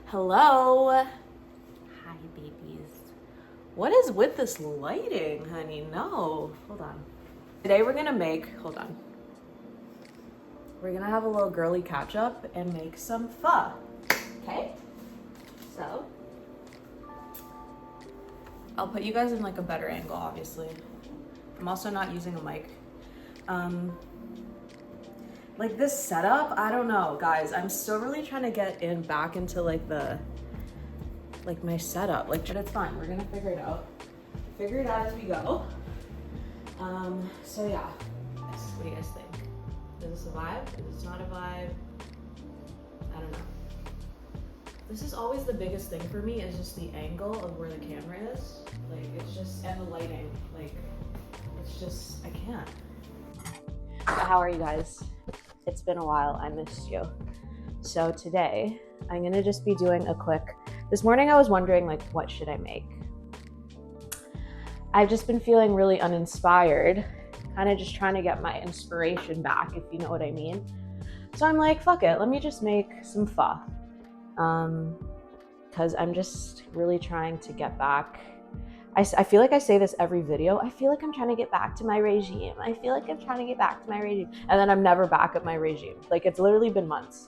Hello. Hi, babies. What is with this lighting, honey? No. Hold on. Today we're gonna make, hold on. We're gonna have a little girly catch up and make some pho. Okay? So, I'll put you guys in like a better angle, obviously. I'm also not using a mic. Like this setup, I don't know, guys. I'm still really trying to get back into like my setup. But it's fine. We're gonna figure it out. Figure it out as we go. So yeah. What do you guys think? Is this a vibe? Is this not a vibe? I don't know. This is always the biggest thing for me, is just the angle of where the camera is. Like it's just, and the lighting. Like it's just, I can't. But how are you guys? It's been a while. I missed you. So today I'm gonna just be doing a quick, this morning I was wondering like, what should I make? I've just been feeling really uninspired, kind of just trying to get my inspiration back, if you know what I mean. So I'm like, fuck it, let me just make some pho. Because I'm just really trying to get back. I feel like I say this every video. I feel like I'm trying to get back to my regime. I feel like I'm trying to get back to my regime. And then I'm never back at my regime. Like it's literally been months.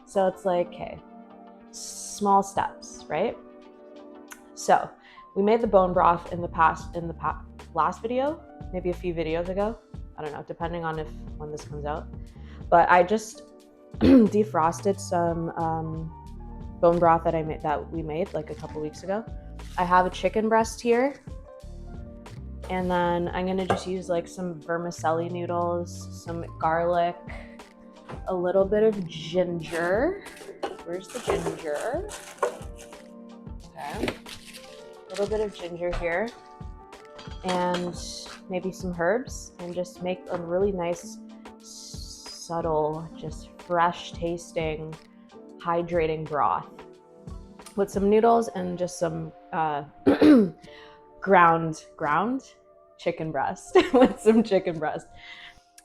So it's like, okay, small steps, right? So we made the bone broth in the last video, maybe a few videos ago. I don't know, depending on when this comes out. But I just defrosted some bone broth that we made like a couple weeks ago. I have a chicken breast here, and then I'm gonna just use like some vermicelli noodles, some garlic, a little bit of ginger. Where's the ginger? Okay, a little bit of ginger here, and maybe some herbs, and just make a really nice, subtle, just fresh tasting, hydrating broth with some noodles and just some ground chicken breast with some chicken breast.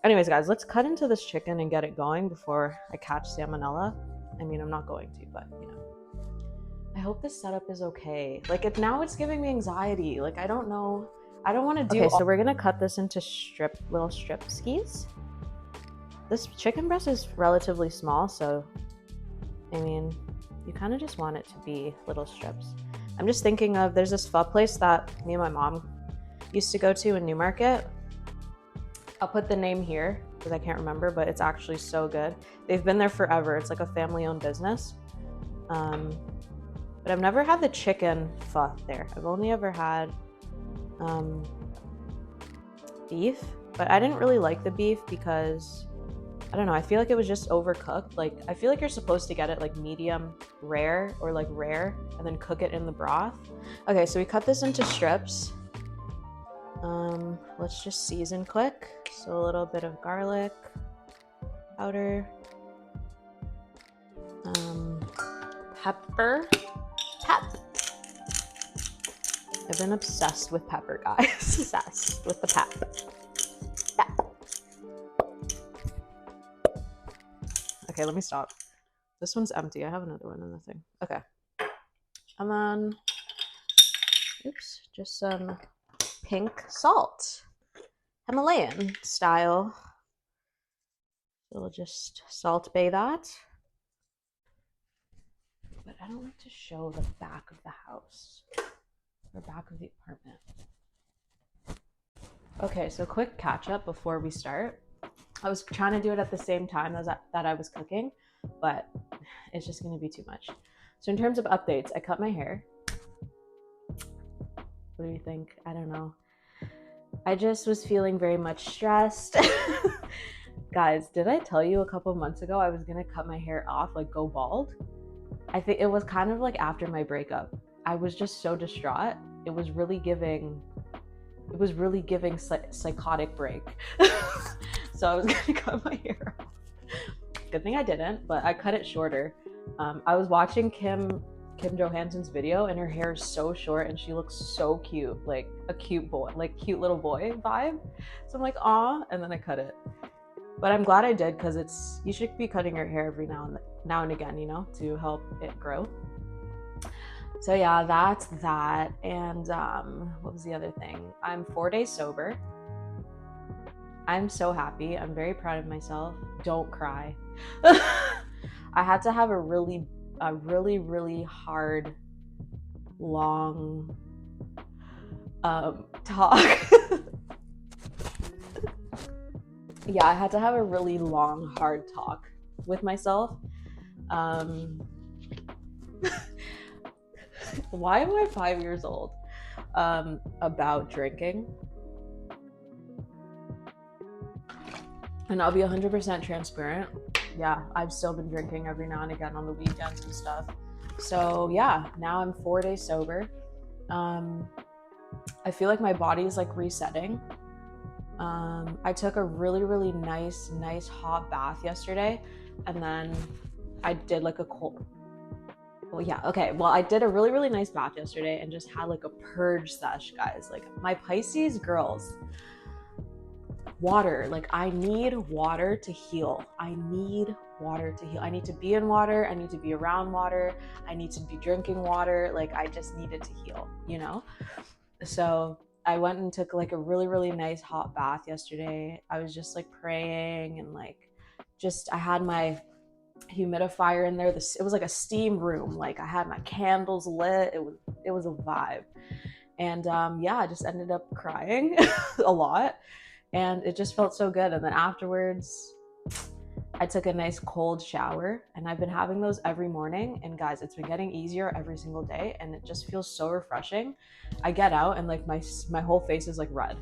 Anyways, guys, let's cut into this chicken and get it going before I catch salmonella. I mean, I'm not going to, but you know. I hope this setup is okay. Like now it's giving me anxiety. Like I don't know. I don't want to do. Okay, so we're gonna cut this into little strip skis. This chicken breast is relatively small, so I mean, you kind of just want it to be little strips. I'm just thinking of, there's this pho place that me and my mom used to go to in Newmarket. I'll put the name here because I can't remember, but it's actually so good. They've been there forever. It's like a family-owned business. But I've never had the chicken pho there. I've only ever had beef, but I didn't really like the beef because I don't know, I feel like it was just overcooked. Like I feel like you're supposed to get it like medium rare or like rare and then cook it in the broth. Okay, so we cut this into strips. Let's just season quick. So a little bit of garlic powder, pepper. I've been obsessed with pepper, guys. Obsessed with the pep. Okay, let me stop. This one's empty. I have another one in the thing. Okay. And then, oops, just some pink salt. Himalayan style. So we'll just salt bay that. But I don't like to show the back of the house or back of the apartment. Okay, so quick catch up before we start. I was trying to do it at the same time as that I was cooking, but it's just gonna be too much. So in terms of updates, I cut my hair. What do you think? I don't know. I just was feeling very much stressed. Guys, did I tell you a couple months ago I was gonna cut my hair off, like go bald? I think it was kind of like after my breakup. I was just so distraught. It was really giving psychotic break. So I was gonna cut my hair off. Good thing I didn't, but I cut it shorter. I was watching Kim Johansson's video, and her hair is so short and she looks so cute, like a cute boy, like cute little boy vibe. So I'm like, aw, and then I cut it. But I'm glad I did, because you should be cutting your hair every now and again, you know, to help it grow. So yeah, that's that. And what was the other thing? I'm 4 days sober. I'm so happy. I'm very proud of myself. Don't cry. I had to have a really hard, long talk. Yeah, I had to have a really long, hard talk with myself. Why am I 5 years old? About drinking. And I'll be 100% transparent. Yeah, I've still been drinking every now and again on the weekends and stuff. So yeah, now I'm 4 days sober. I feel like my body is like resetting. I took a really nice hot bath yesterday, and then I did like a cold. Well, yeah, okay. Well, I did a really nice bath yesterday and just had like a purge sesh, guys. Like my Pisces girls, water. Like I need water to heal. I need to be in water. I need to be around water. I need to be drinking water. Like I just needed to heal, you know? So I went and took like a really nice hot bath yesterday. I was just like praying and like I had my humidifier in there. It was like a steam room. Like I had my candles lit. It was a vibe. And yeah, I just ended up crying a lot, and it just felt so good. And then afterwards, I took a nice cold shower, and I've been having those every morning. And guys, it's been getting easier every single day, and it just feels so refreshing. I get out and like my whole face is like red.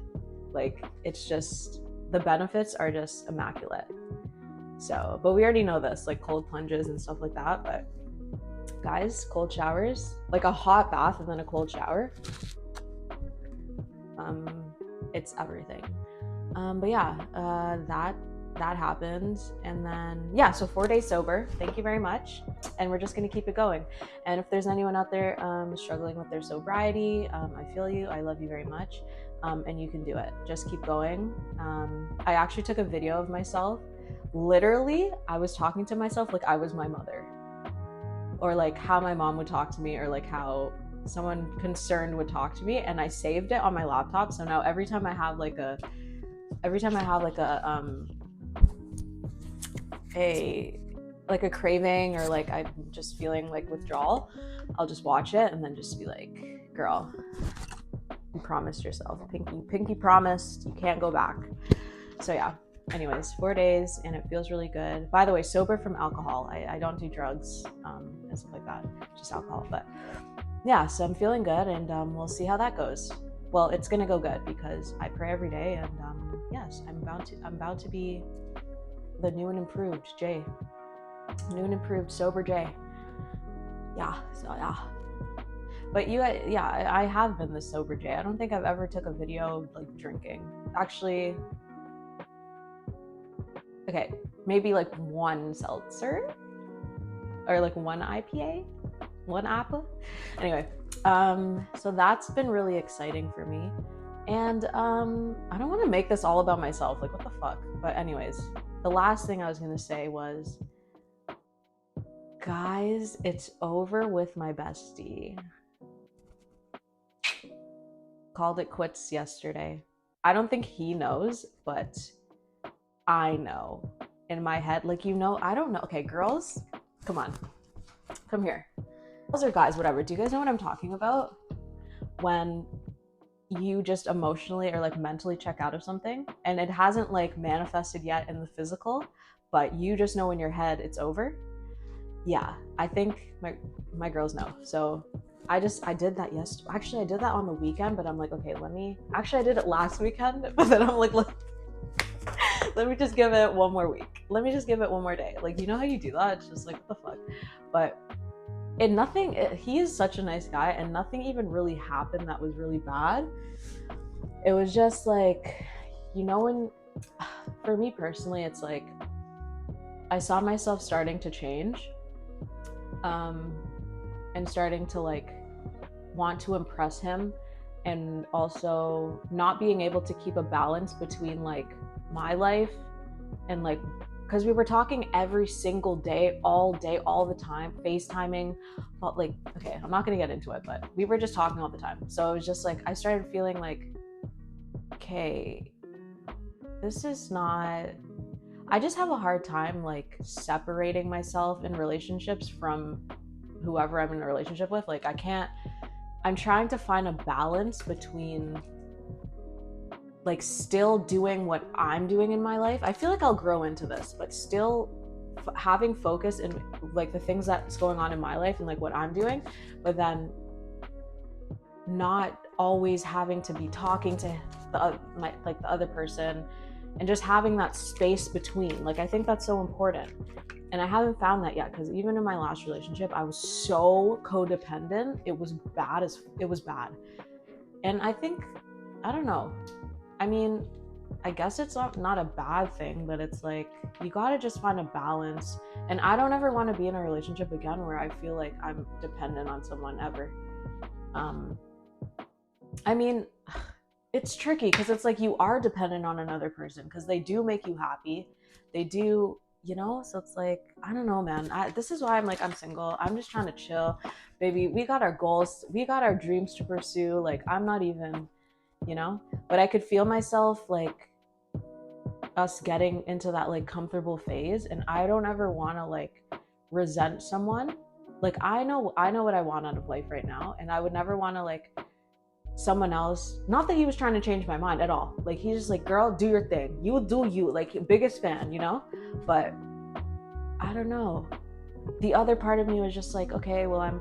Like it's just, the benefits are just immaculate. So, but we already know this, like cold plunges and stuff like that. But guys, cold showers, like a hot bath and then a cold shower, it's everything. But yeah, that happened. And then yeah, so 4 days sober. Thank you very much. And we're just gonna keep it going. And if there's anyone out there struggling with their sobriety, I feel you. I love you very much. And you can do it. Just keep going. I actually took a video of myself. Literally, I was talking to myself like I was my mother, or like how my mom would talk to me, or like how someone concerned would talk to me, and I saved it on my laptop. So now every time I have like a craving, or like I'm just feeling like withdrawal, I'll just watch it and then just be like, girl, you promised yourself, pinky promised, you can't go back. So yeah, anyways, 4 days, and it feels really good. By the way, sober from alcohol. I don't do drugs and stuff like that, just alcohol. But yeah, so I'm feeling good, and we'll see how that goes. Well, it's gonna go good because I pray every day, and yes, I'm about to be the new and improved Jay, new and improved sober Jay. Yeah, so yeah. But yeah, I have been the sober Jay. I don't think I've ever took a video like drinking. Actually, okay, maybe like one seltzer, or like one IPA, one apple. Anyway, so that's been really exciting for me. And I don't want to make this all about myself, like what the fuck. But anyways, the last thing I was gonna say was, guys, it's over with my bestie. Called it quits yesterday. I don't think he knows, but I know in my head. Like, you know, I don't know. Okay, girls, come on, come here. Girls or guys, whatever. Do you guys know what I'm talking about? When you just emotionally or like mentally check out of something, and it hasn't like manifested yet in the physical, but you just know in your head it's over. Yeah, I think my girls know. So I did that yesterday. Actually, I did that on the weekend, but I'm like, okay, I did it last weekend, but then I'm like, let me just give it one more week. Let me just give it one more day. Like, you know how you do that? It's just like, what the fuck? But he is such a nice guy, and nothing even really happened that was really bad. It was just like, you know, when, for me personally, it's like, I saw myself starting to change, and starting to like want to impress him, and also not being able to keep a balance between like my life and like, because we were talking every single day, all the time, FaceTiming, but like, okay, I'm not gonna get into it, but we were just talking all the time. So it was just like, I started feeling like, okay, this is not, I just have a hard time like separating myself in relationships from whoever I'm in a relationship with. Like, I'm trying to find a balance between like still doing what I'm doing in my life. I feel like I'll grow into this, but still having focus in like the things that's going on in my life and like what I'm doing, but then not always having to be talking to the other person, and just having that space between. Like, I think that's so important. And I haven't found that yet, because even in my last relationship, I was so codependent. It was bad. And I think, I don't know. I mean, I guess it's not a bad thing, but it's like, you gotta just find a balance. And I don't ever want to be in a relationship again where I feel like I'm dependent on someone ever. I mean, it's tricky because it's like you are dependent on another person because they do make you happy. They do, so it's like, I don't know, man. This is why I'm like, I'm single. I'm just trying to chill. Baby, we got our goals. We got our dreams to pursue. Like, I'm not even, but I could feel myself like us getting into that like comfortable phase. And I don't ever want to like resent someone. Like, I know what I want out of life right now. And I would never want to like someone else, not that he was trying to change my mind at all. Like, he's just like, girl, do your thing. You do you, like, biggest fan, But I don't know. The other part of me was just like, okay, well, I'm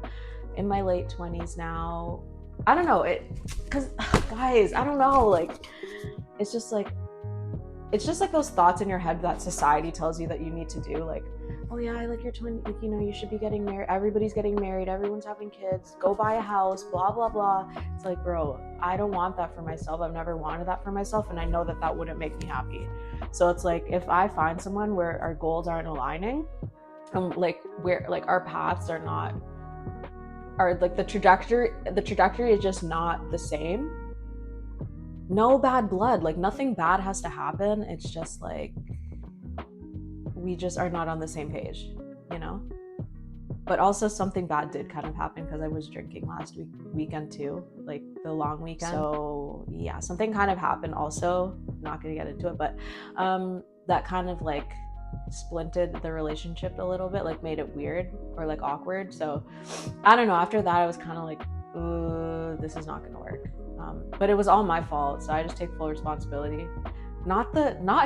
in my late 20s now. I don't know. Because, guys, I don't know. Like, it's just like those thoughts in your head that society tells you that you need to do. Like, oh yeah, like you're 20, like, you should be getting married. Everybody's getting married. Everyone's having kids. Go buy a house, blah, blah, blah. It's like, bro, I don't want that for myself. I've never wanted that for myself. And I know that wouldn't make me happy. So it's like, if I find someone where our goals aren't aligning, and like where like our paths are like the trajectory is just not the same. No bad blood, like nothing bad has to happen. It's just like, we just are not on the same page, But also something bad did kind of happen because I was drinking last weekend too, like the long weekend. So yeah, something kind of happened also. Not gonna get into it, but that kind of like splinted the relationship a little bit, like made it weird or like awkward. So I don't know. After that, I was kind of like, ooh, this is not gonna work. But it was all my fault, so I just take full responsibility. Not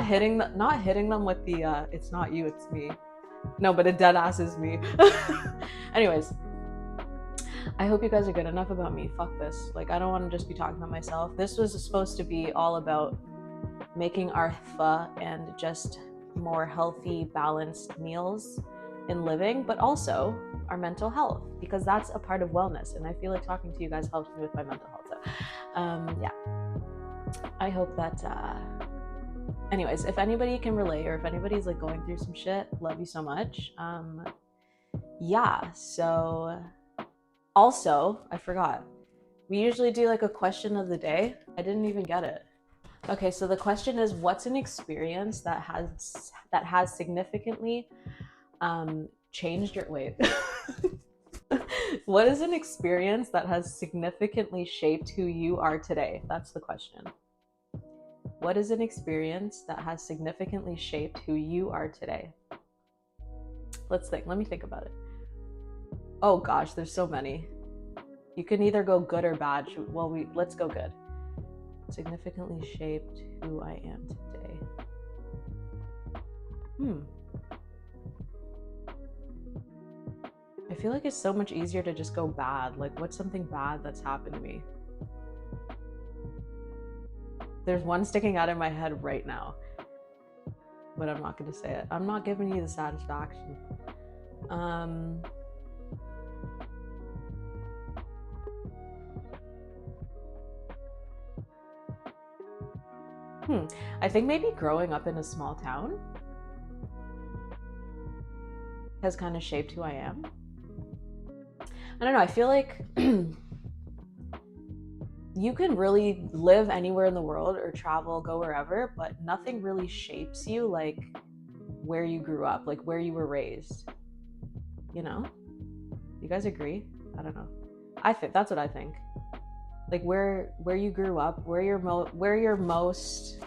hitting them with the it's not you, it's me. No, but it dead ass is me. Anyways, I hope you guys are good enough about me. Fuck this. Like, I don't want to just be talking about myself. This was supposed to be all about making our pho and just more healthy, balanced meals in living, but also our mental health, because that's a part of wellness. And I feel like talking to you guys helps me with my mental health. So, yeah. I hope that, anyways, if anybody can relate, or if anybody's like going through some shit, love you so much. Yeah, so also, I forgot. We usually do like a question of the day. I didn't even get it. Okay, so the question is, what's an experience that has significantly changed your what is an experience that has significantly shaped who you are today? That's the question. What is an experience that has significantly shaped who you are today? Let's think. Let me think about it. Oh gosh, there's so many. You can either go good or bad. Well, let's go good. Significantly shaped who I am today. I feel like it's so much easier to just go bad. Like, what's something bad that's happened to me? There's one sticking out in my head right now, but I'm not going to say it. I'm not giving you the satisfaction. I think maybe growing up in a small town has kind of shaped who I am. I don't know. I feel like you can really live anywhere in the world or travel, go wherever, but nothing really shapes you like where you grew up, like where you were raised. You know? You guys agree? I don't know. I think that's what I think. Like where you grew up, wherever you're most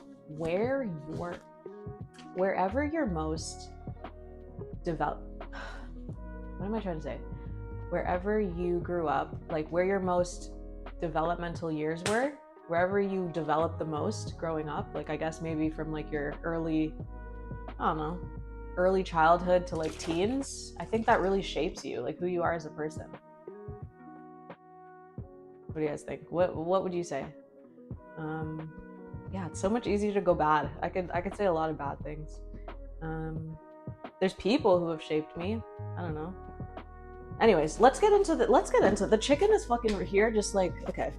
developed. What am I trying to say? Wherever you grew up, like where your most developmental years were, wherever you developed the most growing up, like I guess maybe from like your early childhood to like teens, I think that really shapes you, like who you are as a person. What do you guys think? What would you say? Yeah, it's so much easier to go bad. I could say a lot of bad things. There's people who have shaped me. I don't know. Anyways, let's get into the chicken is fucking here, just like, okay.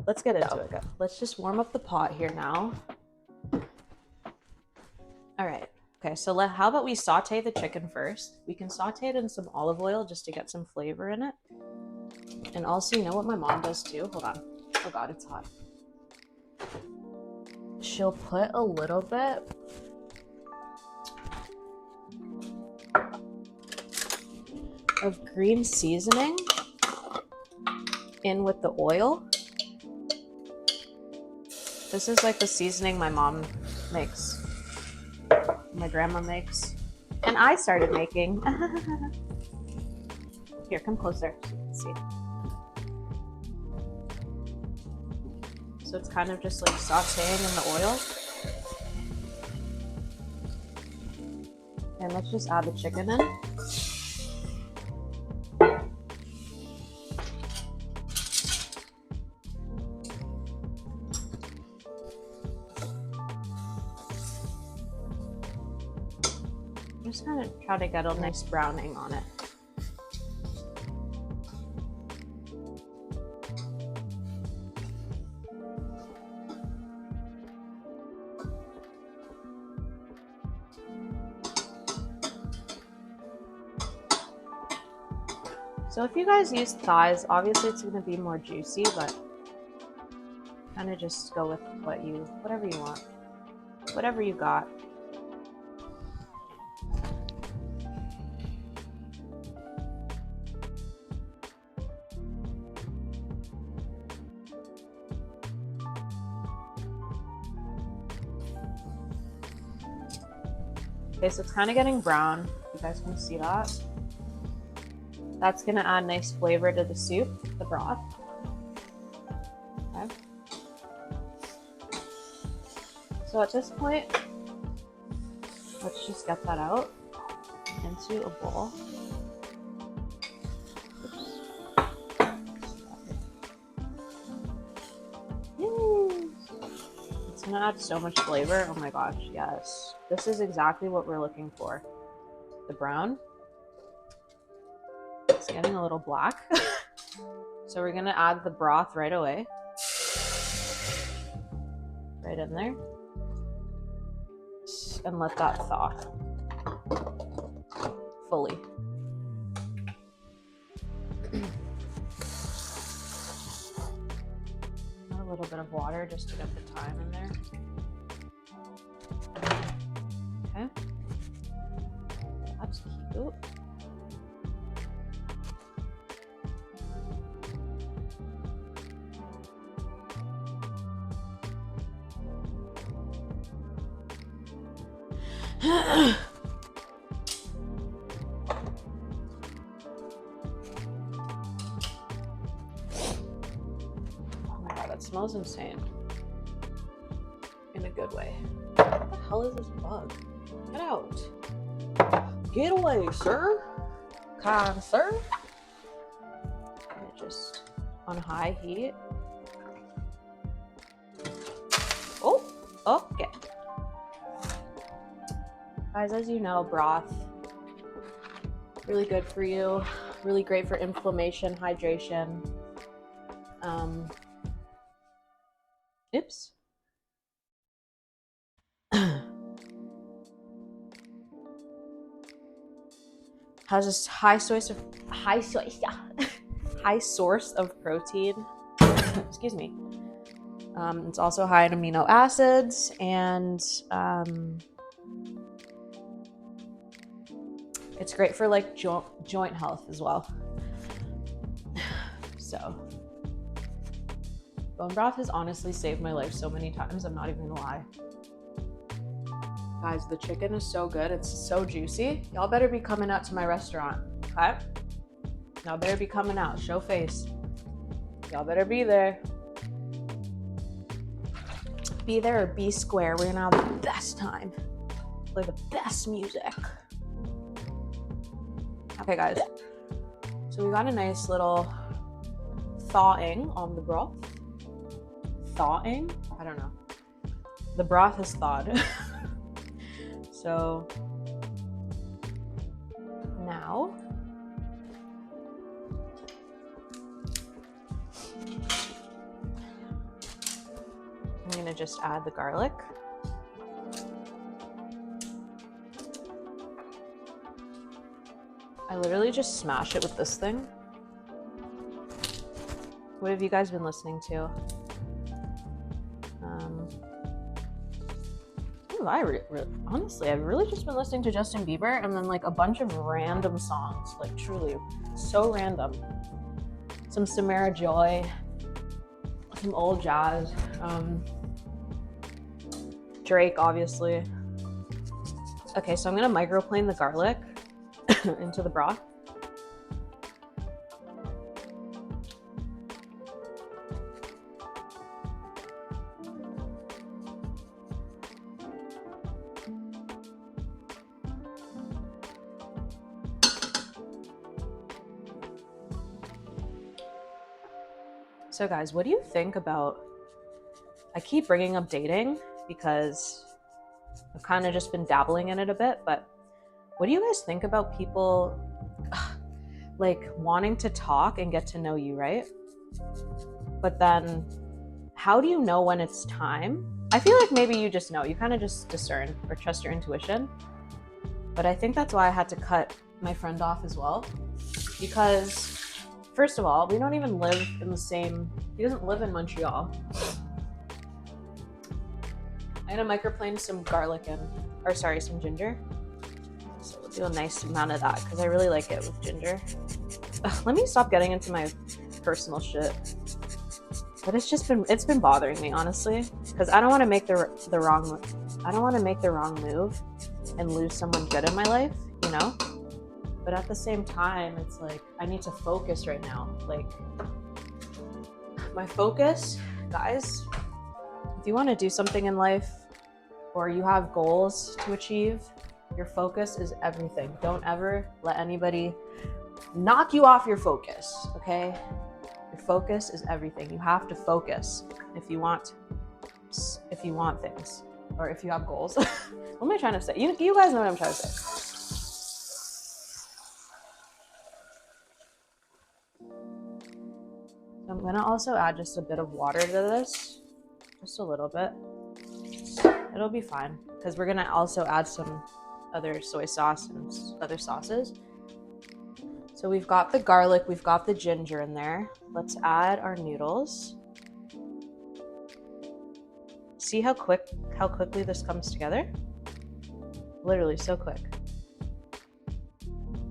Let's get into it. Let's just warm up the pot here now. All right. Okay, so how about we saute the chicken first? We can saute it in some olive oil just to get some flavor in it. And also, you know what my mom does too? Hold on. Oh God, it's hot. She'll put a little bit of green seasoning in with the oil. This is like the seasoning my mom makes, my grandma makes, and I started making. Here, come closer so you can see. So it's kind of just like sauteing in the oil. And let's just add the chicken in. Just kind of try to get a nice browning on it. So if you guys use thighs, obviously it's going to be more juicy, but kind of just go with whatever you want, whatever you got. Okay, so it's kind of getting brown. You guys can see that. That's going to add nice flavor to the soup, the broth. Okay. So at this point, let's just get that out into a bowl. It's going to add so much flavor. Oh my gosh, yes. This is exactly what we're looking for. The brown. It's getting a little black. So we're gonna add the broth right away. Right in there. And let that thaw fully. Add a little bit of water just to get the thyme in there. Okay. That's cute. Oh my god, that smells insane. In a good way. What the hell is this bug? Get out. Get away, sir. Kind sir. Just on high heat. Oh, okay. Guys, as you know, broth, really good for you, really great for inflammation, hydration. Oops. Has this high source of protein. Excuse me. It's also high in amino acids and It's great for like joint health as well. So bone broth has honestly saved my life so many times, I'm not even gonna lie. Guys, the chicken is so good. It's so juicy. Y'all better be coming out to my restaurant, okay? Y'all better be coming out. Show face. Y'all better be there. Be there or be square. We're gonna have the best time. Play the best music. Okay, guys. So we got a nice little thawing on the broth. Thawing? I don't know. The broth is thawed. So now I'm gonna just add the garlic. I literally just smash it with this thing. What have you guys been listening to? Honestly, I've really just been listening to Justin Bieber and then like a bunch of random songs, like truly so random. Some Samara Joy, some old jazz, Drake, obviously. Okay, so I'm gonna microplane the garlic into the broth. So guys, what do you think about, I keep bringing up dating because I've kind of just been dabbling in it a bit, but what do you guys think about people like wanting to talk and get to know you, right? But then how do you know when it's time? I feel like maybe you just know, you kind of just discern or trust your intuition. But I think that's why I had to cut my friend off as well, because first of all, we don't even live in the same, he doesn't live in Montreal. I'm gonna microplane some garlic in, or sorry, some ginger. So we'll do a nice amount of that because I really like it with ginger. Ugh, let me stop getting into my personal shit. But it's been bothering me, honestly, because I don't want to make the wrong move and lose someone good in my life, you know? But at the same time, it's like, I need to focus right now. Like, my focus, guys, if you want to do something in life or you have goals to achieve, your focus is everything. Don't ever let anybody knock you off your focus, okay? Your focus is everything. You have to focus if you want things or if you have goals. What am I trying to say? You guys know what I'm trying to say. I'm gonna also add just a bit of water to this, just a little bit. It'll be fine because we're gonna also add some other soy sauce and other sauces. So we've got the garlic, we've got the ginger in there. Let's add our noodles. See how quickly this comes together? Literally so quick.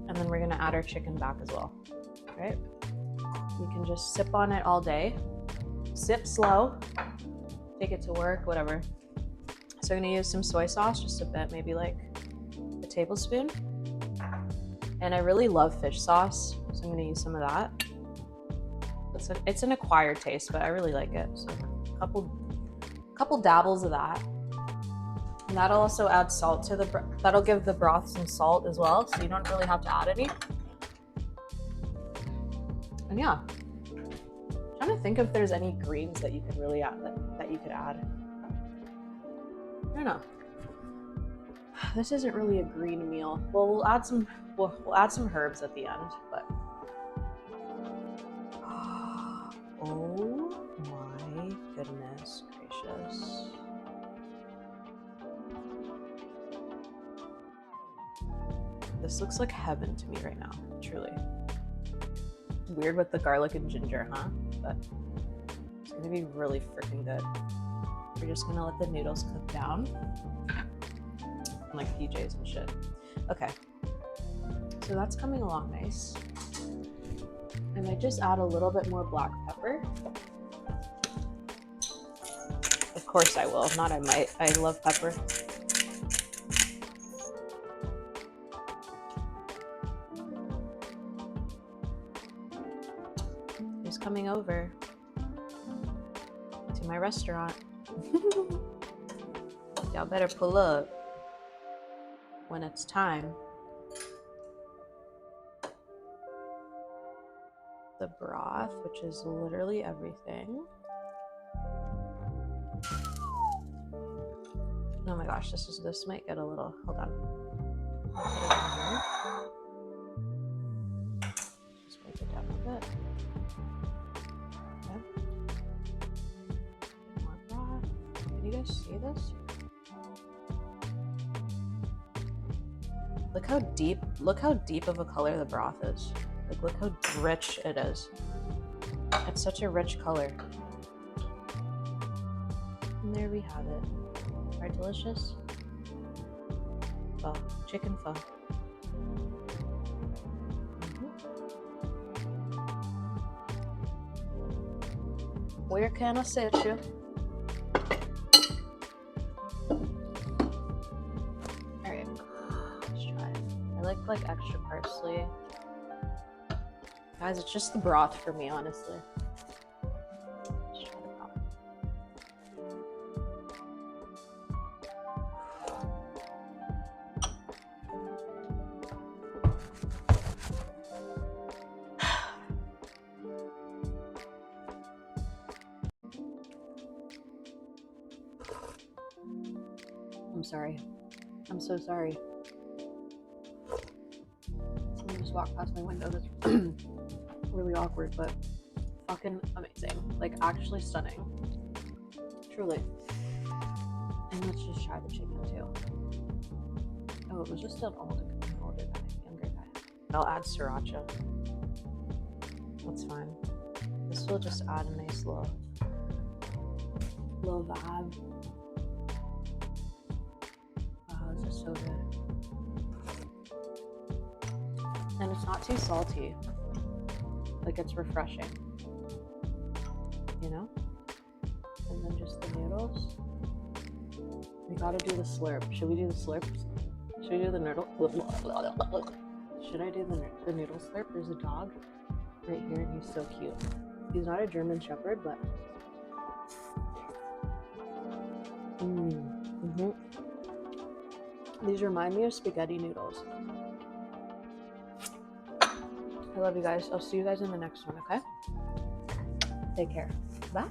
And then we're gonna add our chicken back as well, right? You can just sip on it all day. Sip slow, take it to work, whatever. So I'm gonna use some soy sauce, just a bit, maybe like a tablespoon. And I really love fish sauce, so I'm gonna use some of that. It's an acquired taste, but I really like it. So a couple dabbles of that. And that'll also add salt to that'll give the broth some salt as well, so you don't really have to add any. And yeah, I'm trying to think if there's any greens that you could really add, that you could add. I don't know. This isn't really a green meal. Well, we'll add some herbs at the end, but oh my goodness gracious. This looks like heaven to me right now, truly. Weird with the garlic and ginger, huh? But it's gonna be really freaking good. We're just gonna let the noodles cook down. Like PJs and shit. Okay. So that's coming along nice. I might just add a little bit more black pepper. Of course I will, not I might. I love pepper. Who's coming over to my restaurant? Y'all better pull up when it's time. The broth, which is literally everything. Oh my gosh, this might get a little, hold on. Just wipe it down a bit. Okay. More broth. Can you guys see this? Look how deep of a color the broth is. Like, look how rich it is. It's such a rich color. And there we have it. Our delicious pho, chicken pho. Where can I sit you? Alright, let's try it. I like extra parsley. Guys, it's just the broth for me, honestly. Let's try the broth. I'm sorry. I'm so sorry. Someone just walked past my window. That's really awkward, but fucking amazing. Like, actually stunning. Truly. And let's just try the chicken too. Oh, it was just an older guy, younger guy. I'll add sriracha. That's fine. This will just add a nice little vibe. Wow, this is so good. And it's not too salty. Like, it's refreshing. You know? And then just the noodles. We gotta do the slurp. Should we do the slurps? Should we do the noodle? Should I do the noodle slurp? There's a dog right here and he's so cute. He's not a German Shepherd, but these remind me of spaghetti noodles. I love you guys. I'll see you guys in the next one, okay? Take care. Bye.